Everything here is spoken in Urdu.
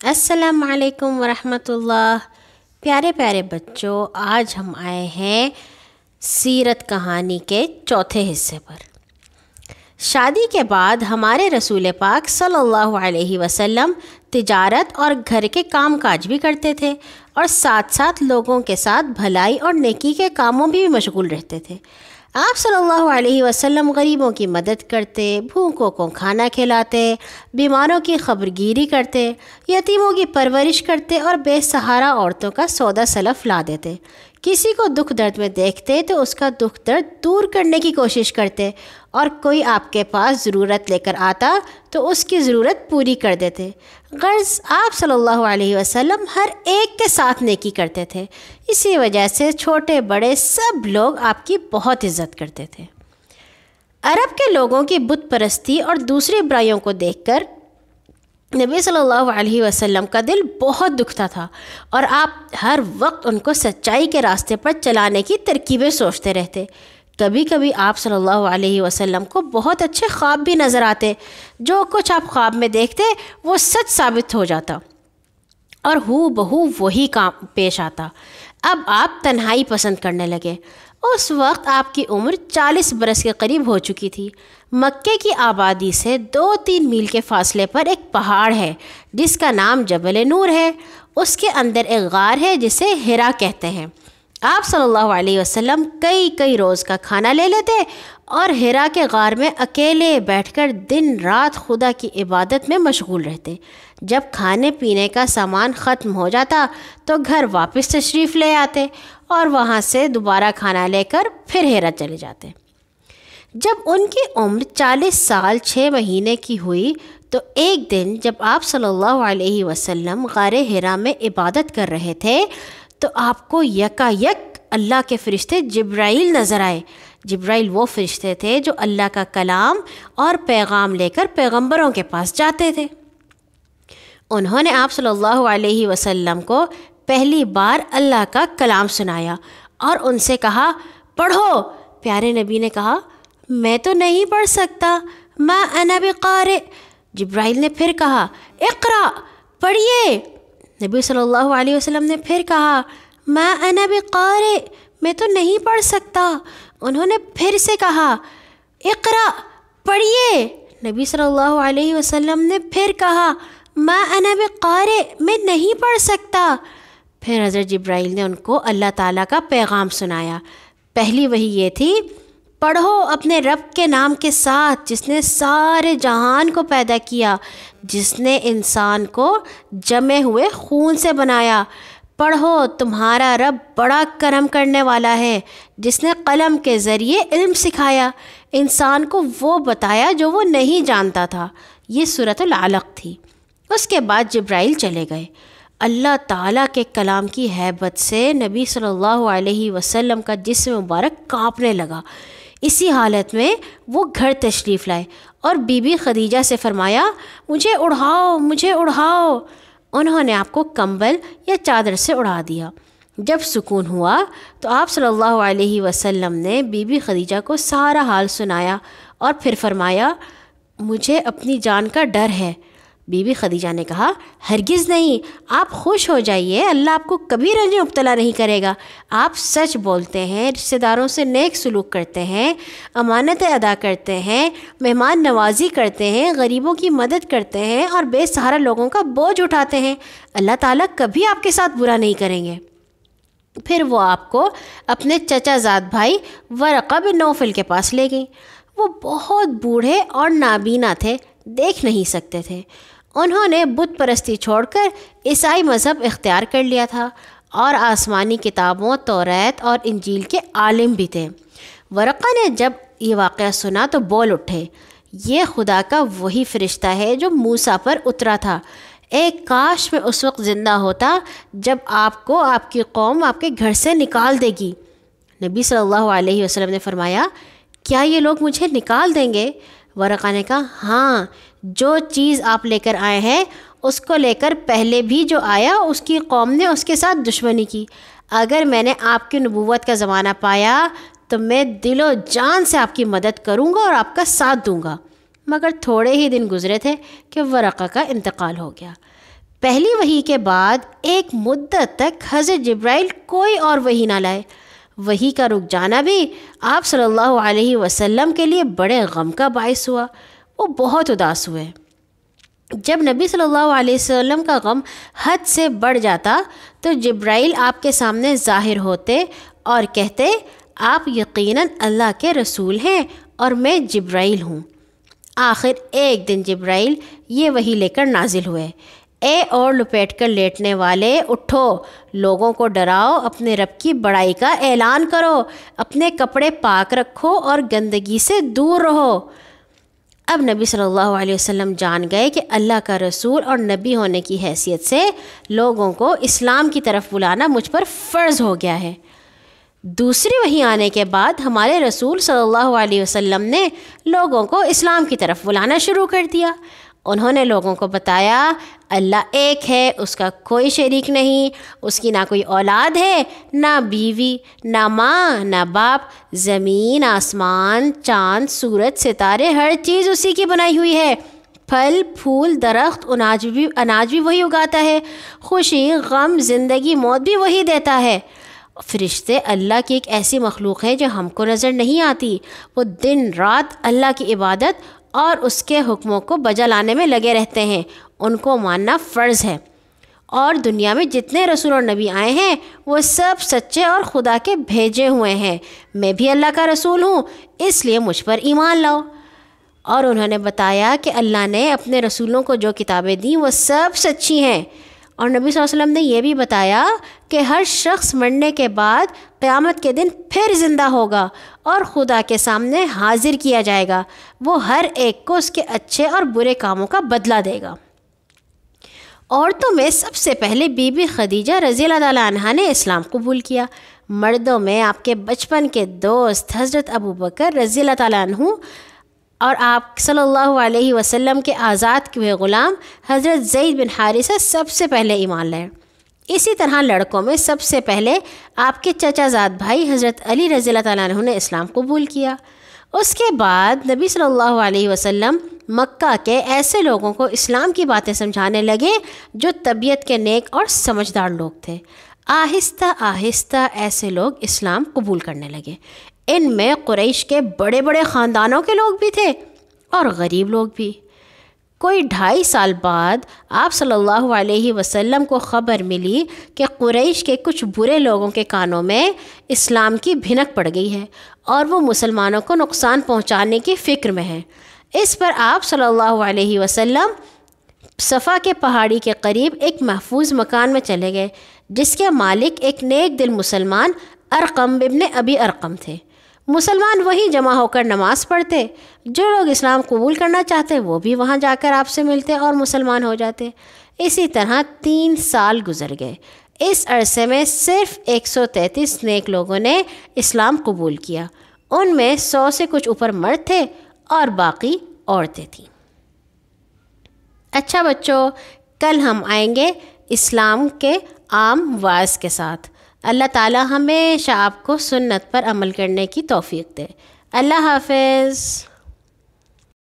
السلام علیکم ورحمۃ اللہ۔ پیارے پیارے بچوں، آج ہم آئے ہیں سیرت کہانی کے چوتھے حصے پر۔ شادی کے بعد ہمارے رسول پاک صلی اللہ علیہ وسلم تجارت اور گھر کے کام کاج بھی کرتے تھے اور ساتھ ساتھ لوگوں کے ساتھ بھلائی اور نیکی کے کاموں بھی مشغول رہتے تھے۔ آپ صلی اللہ علیہ وسلم غریبوں کی مدد کرتے، بھوکوں کو کھانا کھلاتے، بیماروں کی خبرگیری کرتے، یتیموں کی پرورش کرتے اور بے سہارا عورتوں کا سودا سلف لا دیتے۔ کسی کو دکھ درد میں دیکھتے تو اس کا دکھ درد دور کرنے کی کوشش کرتے، اور کوئی آپ کے پاس ضرورت لے کر آتا تو اس کی ضرورت پوری کر دیتے۔ غرض آپ صلی اللہ علیہ وسلم ہر ایک کے ساتھ نیکی کرتے تھے، اسی وجہ سے چھوٹے بڑے سب لوگ آپ کی بہت عزت کرتے تھے۔ عرب کے لوگوں کی بت پرستی اور دوسری برائیوں کو دیکھ کر نبی صلی اللہ علیہ وسلم کا دل بہت دکھتا تھا، اور آپ ہر وقت ان کو سچائی کے راستے پر چلانے کی ترکیبیں سوچتے رہتے۔ کبھی کبھی آپ صلی اللہ علیہ وسلم کو بہت اچھے خواب بھی نظر آتے، جو کچھ آپ خواب میں دیکھتے وہ سچ ثابت ہو جاتا اور ہو بہو وہی کام پیش آتا۔ اب آپ تنہائی پسند کرنے لگے۔ اس وقت آپ کی عمر 40 برس کے قریب ہو چکی تھی۔ مکے کی آبادی سے 2-3 میل کے فاصلے پر ایک پہاڑ ہے جس کا نام جبل نور ہے۔ اس کے اندر ایک غار ہے جسے ہرا کہتے ہیں۔ آپ صلی اللہ علیہ وسلم کئی روز کا کھانا لے لیتے اور ہرا کے غار میں اکیلے بیٹھ کر دن رات خدا کی عبادت میں مشغول رہتے۔ جب کھانے پینے کا سامان ختم ہو جاتا تو گھر واپس تشریف لے آتے اور وہاں سے دوبارہ کھانا لے کر پھر ہرا چلے جاتے۔ جب ان کی عمر 40 سال 6 مہینے کی ہوئی تو ایک دن جب آپ صلی اللہ علیہ وسلم غار ہرا میں عبادت کر رہے تھے تو آپ کو یکایک اللہ کے فرشتے جبرائیل نظر آئے۔ جبرائیل وہ فرشتے تھے جو اللہ کا کلام اور پیغام لے کر پیغمبروں کے پاس جاتے تھے۔ انہوں نے آپ صلی اللہ علیہ وسلم کو پہلی بار اللہ کا کلام سنایا اور ان سے کہا، پڑھو۔ پیارے نبی نے کہا، میں تو نہیں پڑھ سکتا، ما انا بقارئ۔ جبرائیل نے پھر کہا، اقرأ، پڑھیے۔ نبی صلی اللہ علیہ وسلم نے پھر کہا، ما انا بقارئ، میں تو نہیں پڑھ سکتا۔ انہوں نے پھر سے کہا، اقرأ، پڑھیے۔ نبی صلی اللہ علیہ وسلم نے پھر کہا، ما انا بقارئ، میں نہیں پڑھ سکتا۔ پھر حضرت جبرائیل نے ان کو اللہ تعالیٰ کا پیغام سنایا۔ پہلی وحی یہ تھی، پڑھو اپنے رب کے نام کے ساتھ جس نے سارے جہان کو پیدا کیا، جس نے انسان کو جمے ہوئے خون سے بنایا۔ پڑھو تمہارا رب بڑا کرم کرنے والا ہے، جس نے قلم کے ذریعے علم سکھایا، انسان کو وہ بتایا جو وہ نہیں جانتا تھا۔ یہ سورۃ العلق تھی۔ اس کے بعد جبرائیل چلے گئے۔ اللہ تعالیٰ کے کلام کی ہیبت سے نبی صلی اللہ علیہ وسلم کا جسم مبارک کانپنے لگا۔ اسی حالت میں وہ گھر تشریف لائے اور بی بی خدیجہ سے فرمایا، مجھے اڑھاؤ، مجھے اڑھاؤ۔ انہوں نے آپ کو کمبل یا چادر سے اڑا دیا۔ جب سکون ہوا تو آپ صلی اللہ علیہ وسلم نے بی بی خدیجہ کو سارا حال سنایا اور پھر فرمایا، مجھے اپنی جان کا ڈر ہے۔ بی بی خدیجہ نے کہا، ہرگز نہیں، آپ خوش ہو جائیے، اللہ آپ کو کبھی رنج میں مبتلا نہیں کرے گا۔ آپ سچ بولتے ہیں، رشتہ داروں سے نیک سلوک کرتے ہیں، امانتیں ادا کرتے ہیں، مہمان نوازی کرتے ہیں، غریبوں کی مدد کرتے ہیں اور بے سہارا لوگوں کا بوجھ اٹھاتے ہیں۔ اللہ تعالیٰ کبھی آپ کے ساتھ برا نہیں کریں گے۔ پھر وہ آپ کو اپنے چچا زاد بھائی ورقہ بن نوفل کے پاس لے گئیں۔ وہ بہت بوڑھے اور نابینا تھے، دیکھ نہیں سکتے تھے۔ انہوں نے بت پرستی چھوڑ کر عیسائی مذہب اختیار کر لیا تھا اور آسمانی کتابوں توریت اور انجیل کے عالم بھی تھے۔ ورقہ نے جب یہ واقعہ سنا تو بول اٹھے، یہ خدا کا وہی فرشتہ ہے جو موسیٰ پر اترا تھا۔ ایک کاش میں اس وقت زندہ ہوتا جب آپ کو آپ کی قوم آپ کے گھر سے نکال دے گی۔ نبی صلی اللہ علیہ وسلم نے فرمایا، کیا یہ لوگ مجھے نکال دیں گے؟ ورقہ نے کہا، ہاں، جو چیز آپ لے کر آئے ہیں اس کو لے کر پہلے بھی جو آیا اس کی قوم نے اس کے ساتھ دشمنی کی۔ اگر میں نے آپ کی نبوت کا زمانہ پایا تو میں دل و جان سے آپ کی مدد کروں گا اور آپ کا ساتھ دوں گا۔ مگر تھوڑے ہی دن گزرے تھے کہ ورقہ کا انتقال ہو گیا۔ پہلی وحی کے بعد ایک مدت تک حضرت جبرائیل کوئی اور وحی نہ لائے۔ وحی کا رک جانا بھی آپ صلی اللہ علیہ وسلم کے لیے بڑے غم کا باعث ہوا۔ وہ بہت اداس ہوئے۔ جب نبی صلی اللہ علیہ وسلم کا غم حد سے بڑھ جاتا تو جبرائیل آپ کے سامنے ظاہر ہوتے اور کہتے، آپ یقیناً اللہ کے رسول ہیں اور میں جبرائیل ہوں۔ آخر ایک دن جبرائیل یہ وحی لے کر نازل ہوئے، اے اور لپیٹ کر لیٹنے والے، اٹھو، لوگوں کو ڈراؤ، اپنے رب کی بڑائی کا اعلان کرو، اپنے کپڑے پاک رکھو اور گندگی سے دور رہو۔ اب نبی صلی اللہ علیہ وسلم جان گئے کہ اللہ کا رسول اور نبی ہونے کی حیثیت سے لوگوں کو اسلام کی طرف بلانا مجھ پر فرض ہو گیا ہے۔ دوسری وحی آنے کے بعد ہمارے رسول صلی اللہ علیہ وسلم نے لوگوں کو اسلام کی طرف بلانا شروع کر دیا۔ انہوں نے لوگوں کو بتایا اللہ ایک ہے، اس کا کوئی شریک نہیں، اس کی نہ کوئی اولاد ہے، نہ بیوی، نہ ماں، نہ باپ، زمین، آسمان، چاند، سورج، ستارے، ہر چیز اسی کی بنائی ہوئی ہے۔ پھل، پھول، درخت، اناج بھی وہی اگاتا ہے، خوشی، غم، زندگی، موت بھی وہی دیتا ہے۔ فرشتے اللہ کی ایک ایسی مخلوق ہے جو ہم کو نظر نہیں آتی، وہ دن رات اللہ کی عبادت اور اس کے حکموں کو بجا لانے میں لگے رہتے ہیں، ان کو ماننا فرض ہے۔ اور دنیا میں جتنے رسول اور نبی آئے ہیں وہ سب سچے اور خدا کے بھیجے ہوئے ہیں، میں بھی اللہ کا رسول ہوں، اس لیے مجھ پر ایمان لاؤ۔ اور انہوں نے بتایا کہ اللہ نے اپنے رسولوں کو جو کتابیں دیں وہ سب سچی ہیں۔ اور نبی صلی اللہ علیہ وسلم نے یہ بھی بتایا کہ ہر شخص مرنے کے بعد قیامت کے دن پھر زندہ ہوگا اور خدا کے سامنے حاضر کیا جائے گا، وہ ہر ایک کو اس کے اچھے اور برے کاموں کا بدلہ دے گا۔ عورتوں میں سب سے پہلے بی بی خدیجہ رضی اللہ تعالیٰ عنہا نے اسلام قبول کیا۔ مردوں میں آپ کے بچپن کے دوست حضرت ابوبکر رضی اللہ تعالیٰ عنہ اور آپ صلی اللہ علیہ وسلم کے آزاد ہوئے غلام حضرت زید بن حارثہ سب سے پہلے ایمان لائے۔ اسی طرح لڑکوں میں سب سے پہلے آپ کے چچا زاد بھائی حضرت علی رضی اللہ تعالیٰ عنہ نے اسلام قبول کیا۔ اس کے بعد نبی صلی اللہ علیہ وسلم مکہ کے ایسے لوگوں کو اسلام کی باتیں سمجھانے لگے جو طبیعت کے نیک اور سمجھدار لوگ تھے۔ آہستہ آہستہ ایسے لوگ اسلام قبول کرنے لگے۔ ان میں قریش کے بڑے بڑے خاندانوں کے لوگ بھی تھے اور غریب لوگ بھی۔ کوئی 2.5 سال بعد آپ صلی اللہ علیہ وسلم کو خبر ملی کہ قریش کے کچھ برے لوگوں کے کانوں میں اسلام کی بھنک پڑ گئی ہے اور وہ مسلمانوں کو نقصان پہنچانے کی فکر میں ہیں۔ اس پر آپ صلی اللہ علیہ وسلم صفا کے پہاڑی کے قریب ایک محفوظ مکان میں چلے گئے جس کے مالک ایک نیک دل مسلمان ارقم ابن ابی ارقم تھے۔ مسلمان وہیں جمع ہو کر نماز پڑھتے، جو لوگ اسلام قبول کرنا چاہتے وہ بھی وہاں جا کر آپ سے ملتے اور مسلمان ہو جاتے۔ اسی طرح 3 سال گزر گئے۔ اس عرصے میں صرف 133 نیک لوگوں نے اسلام قبول کیا، ان میں 100 سے کچھ اوپر مرد تھے اور باقی عورتیں تھیں۔ اچھا بچوں، کل ہم آئیں گے اسلام کے عام واعظ کے ساتھ۔ اللہ تعالیٰ ہمیشہ آپ کو سنت پر عمل کرنے کی توفیق دے۔ اللہ حافظ۔